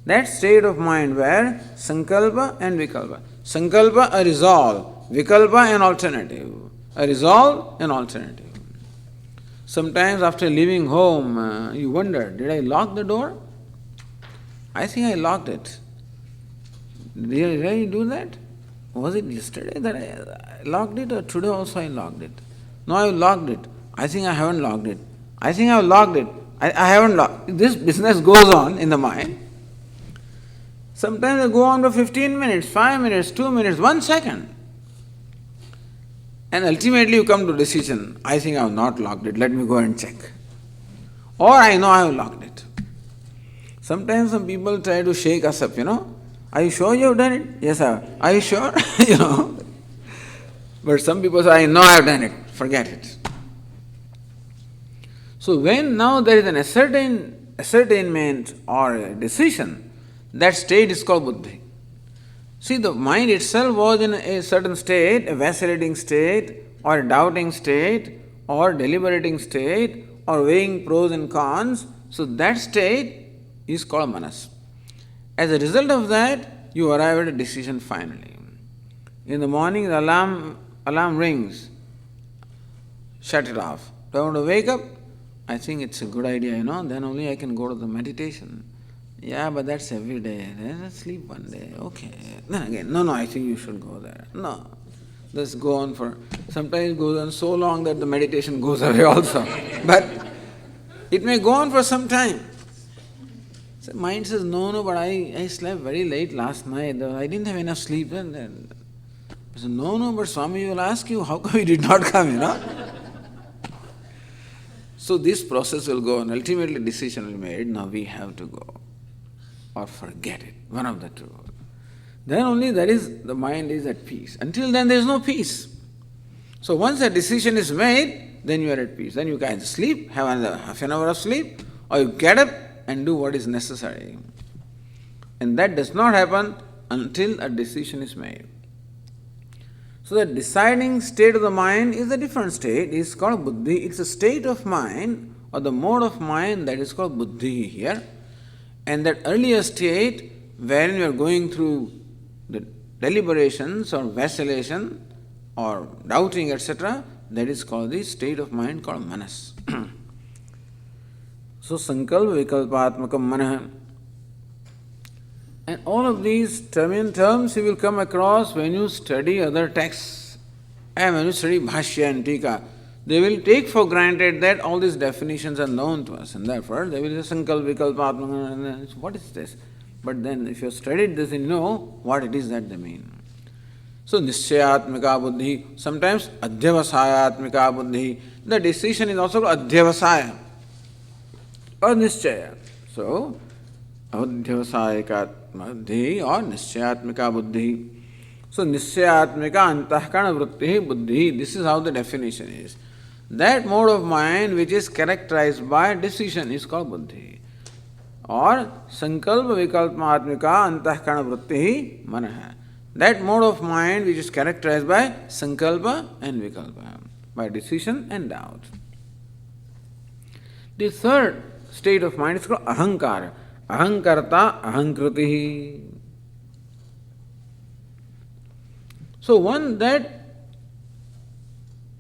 A: That state of mind where sankalpa and vikalpa. Sankalpa, a resolve. Vikalpa, an alternative. A resolve, an alternative. Sometimes after leaving home, you wonder, did I lock the door? I think I locked it. Did I do that? Was it yesterday that I locked it, or today also I locked it? No, I locked it. I think I haven't locked it. I think I've locked it. I haven't locked. This business goes on in the mind. Sometimes they go on for 15 minutes, 5 minutes, 2 minutes, 1 second. And ultimately you come to a decision, I think I have not locked it, let me go and check. Or I know I have locked it. Sometimes some people try to shake us up, Are you sure you have done it? Yes, I have. Are you sure? But some people say, I know I have done it, forget it. So when now there is an ascertainment or a decision, that state is called buddhi. See, the mind itself was in a certain state, a vacillating state, or a doubting state, or deliberating state, or weighing pros and cons. So that state is called manas. As a result of that, you arrive at a decision finally. In the morning, the alarm rings. Shut it off. Do I want to wake up? I think it's a good idea, then only I can go to the meditation. Yeah, but that's every day. Then sleep one day. Okay. Then again, no, I think you should go there. No. This go on for, sometimes it goes on so long that the meditation goes away also. But it may go on for some time. So mind says, no, but I slept very late last night. I didn't have enough sleep. And then I said, no, but Swami will ask you, how come you did not come, So this process will go on. Ultimately decision will be made, now we have to go. Or forget it, one of the two. Then only the mind is at peace. Until then there is no peace. So once a decision is made, then you are at peace. Then you can sleep, have another half an hour of sleep, or you get up and do what is necessary. And that does not happen until a decision is made. So the deciding state of the mind is a different state. It is called buddhi. It's a state of mind or the mode of mind that is called buddhi here. And that earlier state, wherein you are going through the deliberations or vacillation or doubting, etc., that is called the state of mind called manas. So, sankalpa vikalpatmakam manah. And all of these terms you will come across when you study other texts and when you study Bhashya and Tika. They will take for granted that all these definitions are known to us, and therefore they will say Sankalpa Vikalpa Atma. What is this? But then if you have studied this, you know what it is that they mean. So Nischayatmika Buddhi, sometimes Adhyavasayatmika Buddhi. The decision is also Adhyavasaya or Nischaya. So Adhyavasayika Buddhi or Nischayatmika Buddhi. So Nischayatmika Antahkarana Vritti Buddhi. This is how the definition is. That mode of mind which is characterized by decision is called Buddhi. Or Sankalpa Vikalpatmika Antahkarana Vritti Manaha. That mode of mind which is characterized by Sankalpa and Vikalpa, by decision and doubt. The third state of mind is called Ahankara. Ahankarta Ahankriti. So one that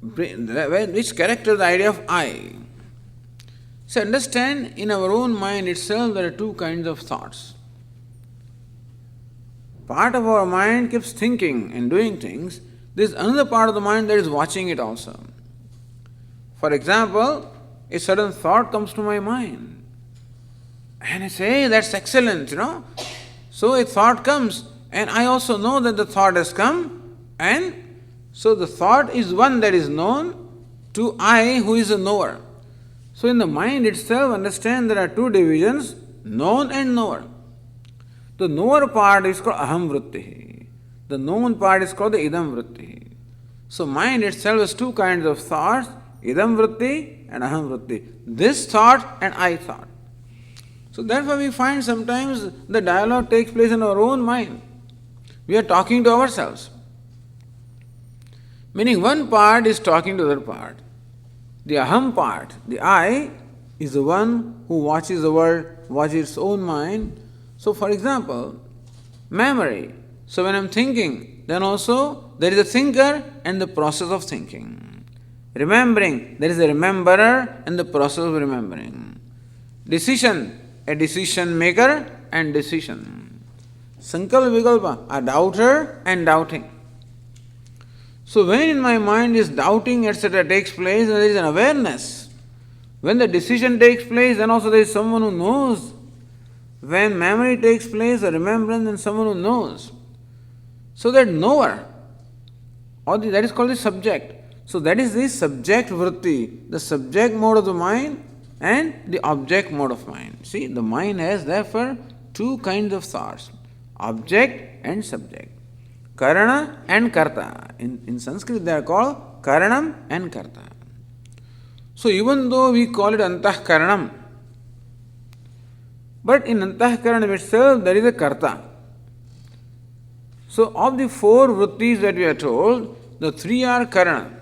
A: which characterizes the idea of I. So understand, in our own mind itself there are two kinds of thoughts. Part of our mind keeps thinking and doing things. There is another part of the mind that is watching it also. For example, a sudden thought comes to my mind. And I say, hey, that's excellent, So a thought comes, and I also know that the thought has come, and so the thought is one that is known to I who is a knower. So in the mind itself, understand there are two divisions, known and knower. The knower part is called aham vritti. The known part is called the idam vritti. So mind itself has two kinds of thoughts, idam vritti and aham vritti. This thought and I thought. So therefore we find sometimes the dialogue takes place in our own mind. We are talking to ourselves. Meaning one part is talking to the other part. The aham part, the I, is the one who watches the world, watches its own mind. So for example, memory. So when I am thinking, then also there is a thinker and the process of thinking. Remembering, there is a rememberer and the process of remembering. Decision, a decision maker and decision. Sankalpa Vikalpa, a doubter and doubting. So when in my mind is doubting, etc. takes place, there is an awareness. When the decision takes place, then also there is someone who knows. When memory takes place, a remembrance, and someone who knows. So that knower, or that is called the subject. So that is the subject vritti, the subject mode of the mind and the object mode of mind. See, the mind has therefore two kinds of thoughts, object and subject. Karana and karta. In Sanskrit they are called karanam and karta. So even though we call it antahkaranam, but in antahkaranam itself there is a karta. So of the four vrittis that we are told, the three are karana.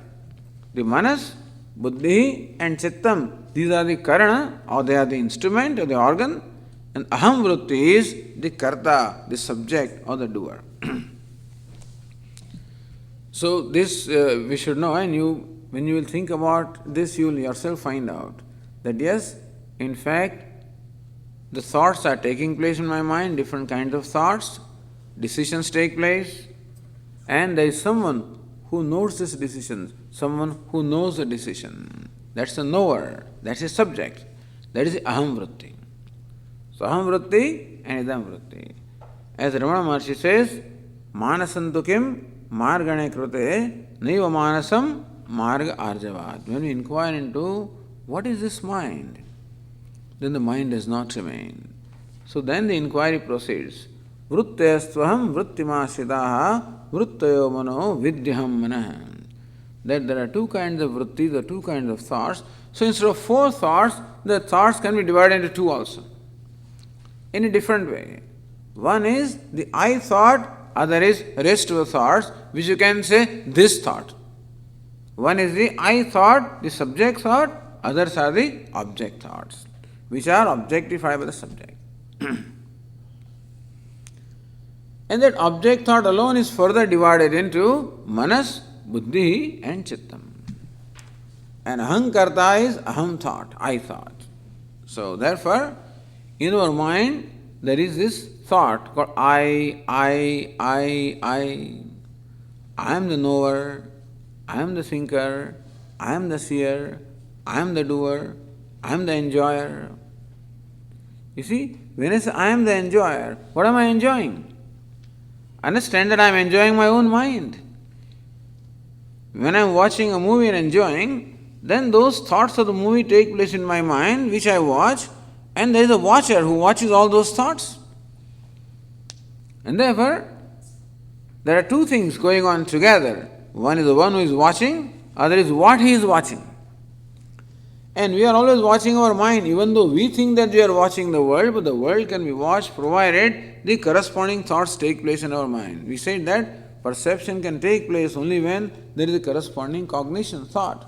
A: The manas, buddhi and chittam, these are the karana, or they are the instrument or the organ, and aham vritti is the karta, the subject or the doer. So this we should know, and when you will think about this, you will yourself find out that yes, in fact, the thoughts are taking place in my mind, different kinds of thoughts, decisions take place, and there is someone who knows this decision, someone who knows the decision. That's a knower, that's a subject, that is aham vritti. So aham vritti and idam vritti. As Ramana Maharshi says, manasantu kim margane krute naiva manasam marga arjavad. When we inquire into what is this mind, then the mind does not remain. So then the inquiry proceeds. Vrittayastvaham vrittimashidaha vrittayo mano vidyaham manah. That there are two kinds of vrittis, the two kinds of thoughts. So instead of four thoughts, the thoughts can be divided into two also. In a different way. One is the I thought, other is rest of the thoughts, which you can say this thought. One is the I thought, the subject thought, others are the object thoughts, which are objectified by the subject. And that object thought alone is further divided into manas, buddhi and chittam. And ahankarta is aham thought, I thought. So therefore, in our mind, there is this thought called I. I am the knower, I am the thinker, I am the seer, I am the doer, I am the enjoyer. You see, when I say I am the enjoyer, what am I enjoying? Understand that I am enjoying my own mind. When I am watching a movie and enjoying, then those thoughts of the movie take place in my mind, which I watch, and there is a watcher who watches all those thoughts. And therefore, there are two things going on together. One is the one who is watching, other is what he is watching. And we are always watching our mind, even though we think that we are watching the world, but the world can be watched provided the corresponding thoughts take place in our mind. We said that perception can take place only when there is a corresponding cognition, thought.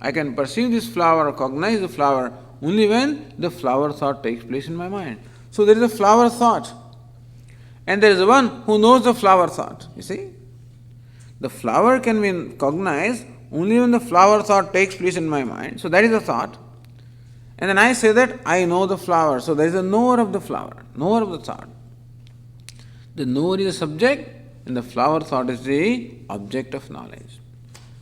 A: I can perceive this flower or cognize the flower only when the flower thought takes place in my mind. So there is a flower thought. And there is one who knows the flower thought. You see? The flower can be cognized only when the flower thought takes place in my mind. So that is a thought. And then I say that I know the flower. So there is a knower of the flower, knower of the thought. The knower is the subject and the flower thought is the object of knowledge.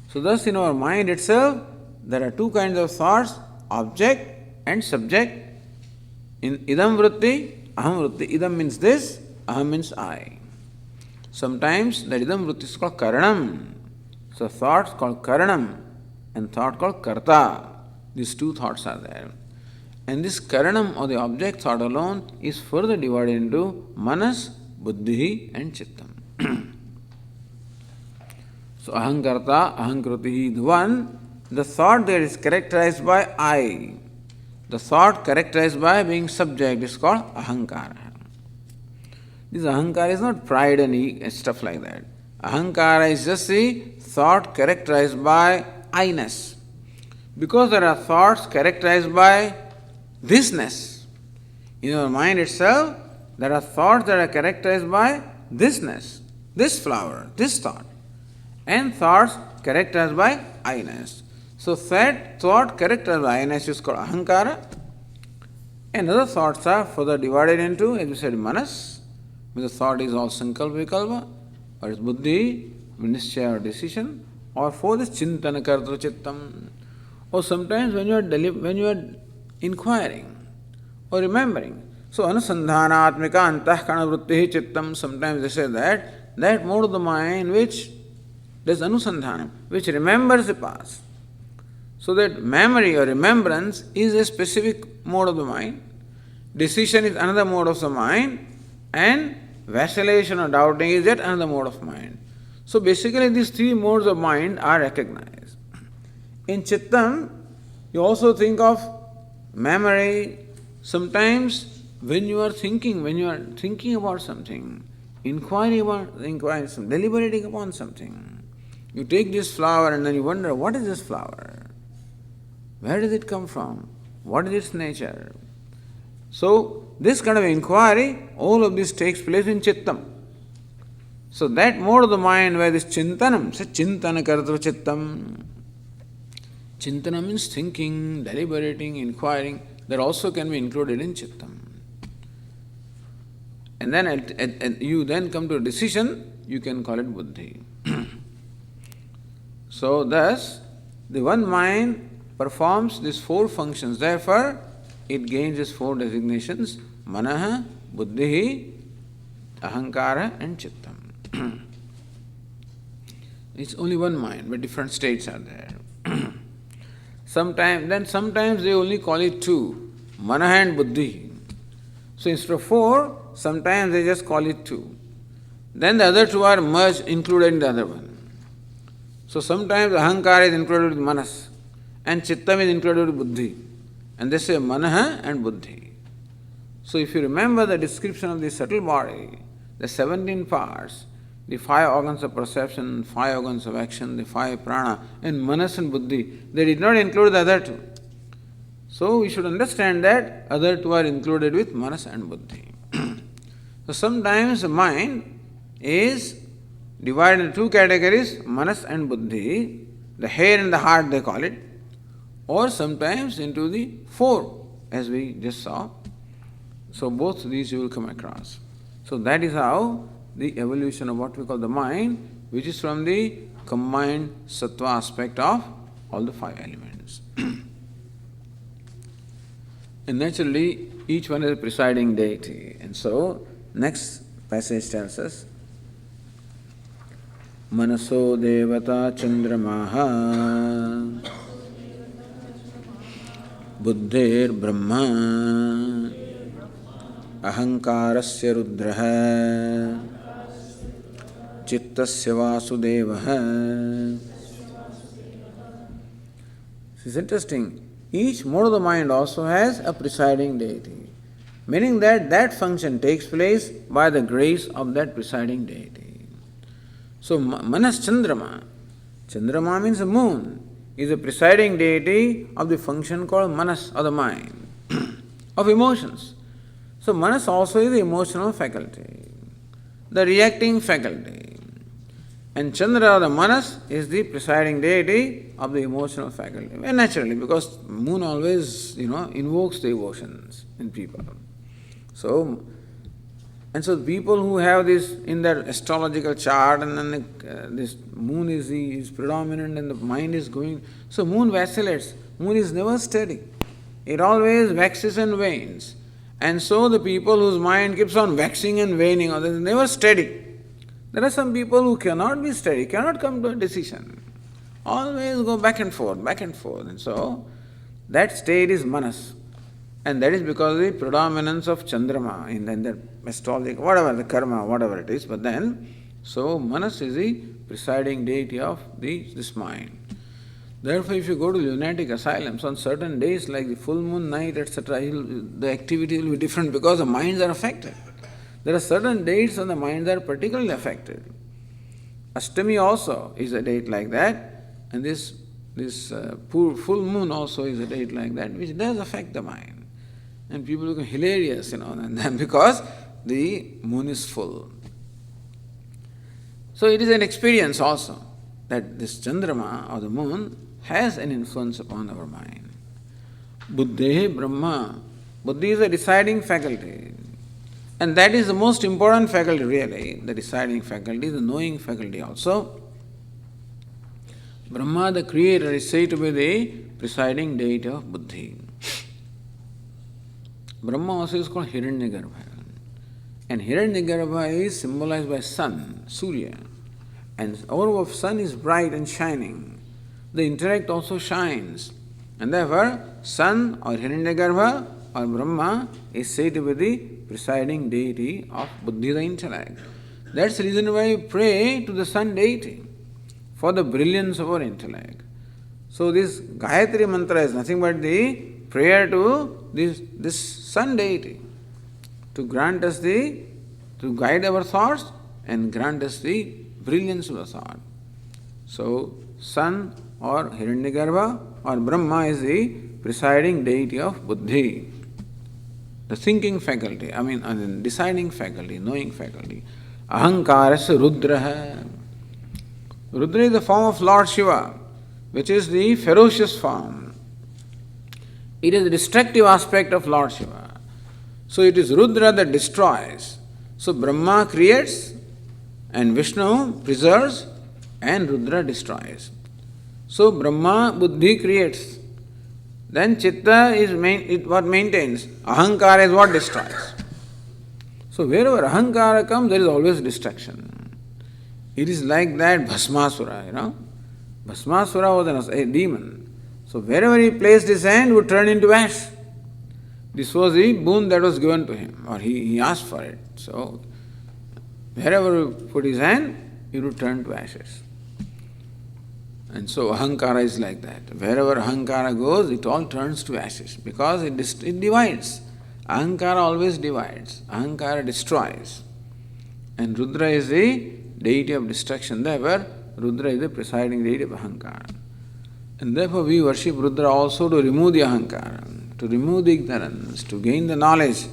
A: So thus in our mind itself, there are two kinds of thoughts, object and subject. In idam vritti, aham vritti. Idam means this, aham means I. Sometimes the idam vritti is called karanam. So thoughts called karanam and thought called karta. These two thoughts are there. And this karanam or the object thought alone is further divided into manas, buddhi and chittam. So ahankarta, ahankrutihi, the one, the thought that is characterized by I. The thought characterized by being subject is called ahankara. This ahankara is not pride and stuff like that. Ahankara is just the thought characterized by I-ness. Because there are thoughts characterized by thisness. In our mind itself, there are thoughts that are characterized by thisness, this flower, this thought. And thoughts characterized by I-ness. So that thought characterized by I-ness is called ahankara. And other thoughts are further divided into, as we said, manas. The thought is all sankalpa vikalpa, or is buddhi, nischaya or decision, or for this chintana kartra chittam. Or sometimes when you are inquiring or remembering. So anusandhanatmika antahkana vrittihi chittam, sometimes they say that mode of the mind which does anusandhanam, which remembers the past. So that memory or remembrance is a specific mode of the mind, decision is another mode of the mind, and vacillation or doubting is yet another mode of mind. So basically these three modes of mind are recognized. In chittam, you also think of memory. Sometimes when you are thinking about something, deliberating upon something, you take this flower and then you wonder, what is this flower? Where does it come from? What is its nature? So, this kind of inquiry, all of this takes place in chittam. So, that mode of the mind where this chintanam, so chintana kartra chittam. Chintana means thinking, deliberating, inquiring, that also can be included in chittam. And then you then come to a decision, you can call it buddhi. So, thus, the one mind performs these four functions. Therefore, it gains these four designations: manaha, buddhi, ahankara, and chittam. It's only one mind, but different states are there. Sometimes they only call it two, manaha and buddhi. So instead of four, sometimes they just call it two. Then the other two are merged, included in the other one. So sometimes ahankara is included with manas, and chittam is included with buddhi. And they say manaha and buddhi. So if you remember the description of the subtle body, the 17 parts, the 5 organs of perception, 5 organs of action, the 5 prana, and manas and buddhi, they did not include the other two. So we should understand that other two are included with manas and buddhi. So sometimes the mind is divided into two categories, manas and buddhi, the hair and the heart they call it, or sometimes into the four, as we just saw. So both these you will come across. So that is how the evolution of what we call the mind, which is from the combined sattva aspect of all the five elements. And naturally, each one is a presiding deity. And so, next passage tells us, Manaso devata chandramaha buddhir brahma ahankarasya rudraha chittasya vasudevaha. This is interesting. Each mode of the mind also has a presiding deity, meaning that that function takes place by the grace of that presiding deity. So, Manas Chandrama, Chandrama means the moon, is a presiding deity of the function called Manas, or the mind, of emotions. So, Manas also is the emotional faculty, the reacting faculty. And Chandra, the Manas, is the presiding deity of the emotional faculty. Well, naturally, because moon always, invokes the emotions in people. So people who have this in their astrological chart, and then this moon is predominant and the mind is going. So moon vacillates. Moon is never steady. It always waxes and wanes. And so the people whose mind keeps on waxing and waning, or they're never steady. There are some people who cannot be steady, cannot come to a decision. Always go back and forth, back and forth. And so, that state is manas. And that is because of the predominance of Chandrama in the astrology, whatever, the karma, whatever it is. But then, so manas is the presiding deity of this mind. Therefore, if you go to lunatic asylums on certain days like the full moon night, etc., the activity will be different because the minds are affected. There are certain dates when the minds are particularly affected. Ashtami also is a date like that, and this full moon also is a date like that, which does affect the mind. And people become hilarious, and then because the moon is full. So it is an experience also that this Chandrama or the moon has an influence upon our mind. Buddhi Brahma. Buddhi is a deciding faculty. And that is the most important faculty really, the deciding faculty, the knowing faculty also. Brahma, the creator, is said to be the presiding deity of buddhi. Brahma also is called Hiranyagarbha. And Hiranyagarbha is symbolized by sun, Surya. And our sun is bright and shining. The intellect also shines. And therefore, sun or Hiranyagarbha or Brahma is said to be the presiding deity of buddhi, the intellect. That's the reason why we pray to the sun deity for the brilliance of our intellect. So this Gayatri mantra is nothing but the prayer to this sun deity to grant us to guide our thoughts and grant us the brilliance of the thought. So sun or Hiranyagarbha or Brahma is the presiding deity of buddhi. The thinking faculty, deciding faculty, knowing faculty. Ahankarasya rudraha. Rudra is the form of Lord Shiva, which is the ferocious form. It is the destructive aspect of Lord Shiva. So it is Rudra that destroys. So Brahma creates, and Vishnu preserves, and Rudra destroys. So Brahma Buddhi creates. Then Chitta is what maintains. Ahankara is what destroys. So wherever Ahankara comes, there is always destruction. It is like that Bhasmasura, Bhasmasura was a demon. So wherever he placed his hand, he would turn into ash. This was the boon that was given to him, or he asked for it. So wherever he put his hand, he would turn to ashes. And so Ahankara is like that. Wherever Ahankara goes, it all turns to ashes because it divides. Ahankara always divides. Ahankara destroys. And Rudra is the deity of destruction. Therefore, Rudra is the presiding deity of Ahankara. And therefore we worship Rudra also to remove the Ahankara. to remove the ignorance, to gain the knowledge.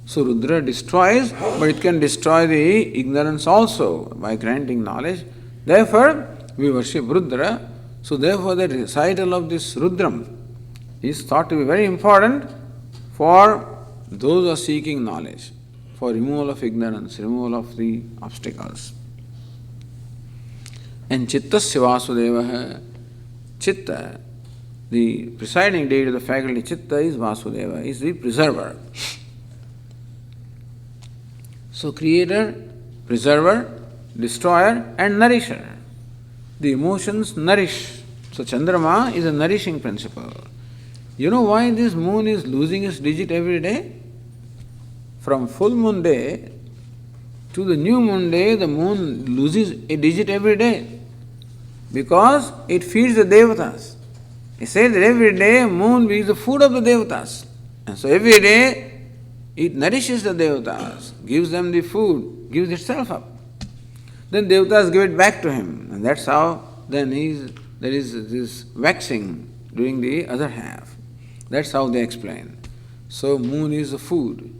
A: So Rudra destroys, but it can destroy the ignorance also by granting knowledge. Therefore, we worship Rudra. So therefore, the recital of this Rudram is thought to be very important for those who are seeking knowledge, for removal of ignorance, removal of the obstacles. And Chittasya Vasudeva, Chitta, the presiding deity of the faculty Chitta is Vasudeva, is the preserver. So creator, preserver, destroyer and nourisher. The emotions nourish. So Chandrama is a nourishing principle. You know why this moon is losing its digit every day? From full moon day to the new moon day, the moon loses a digit every day. Because it feeds the devatas. He says that every day moon is the food of the devatas. And so every day it nourishes the devatas, gives them the food, gives itself up. Then devatas give it back to him. And that's how then there is this waxing during the other half. That's how they explain. So moon is the food.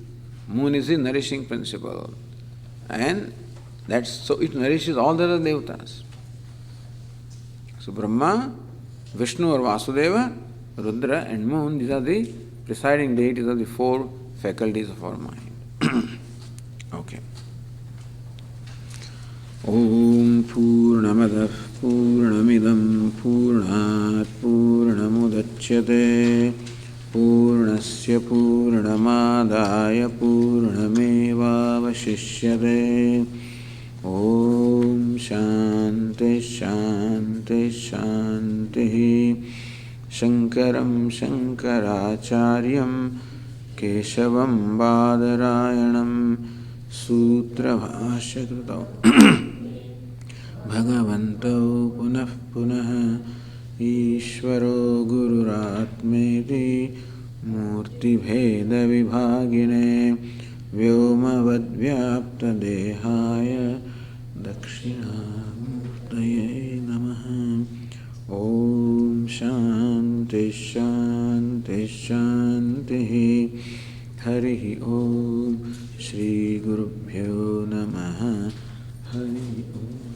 A: Moon is the nourishing principle. And so it nourishes all the other devatas. So Brahma, Vishnu or Vasudeva, Rudra and Moon, these are the presiding deities of the four faculties of our mind. Okay. Om Purnamadav Purnamidam Purnat Purnamudachyate Purnasya Purnamadaya Purnamevavashishyate Om Shanti Shanti Shanti Shankaram Shankaracharyam Keshavam Badarayanam Sutra Bhashyakrutam Bhagavanto Punah Punah Ishvaro Gururatmeti Murti Bheda Vibhagine Vyomavadvyapta Dehaya Dakshinamurtaye Namaha. Om Shanti Shanti Shanti. Hari Om Shri Gurubhyo Namaha. Hari Om.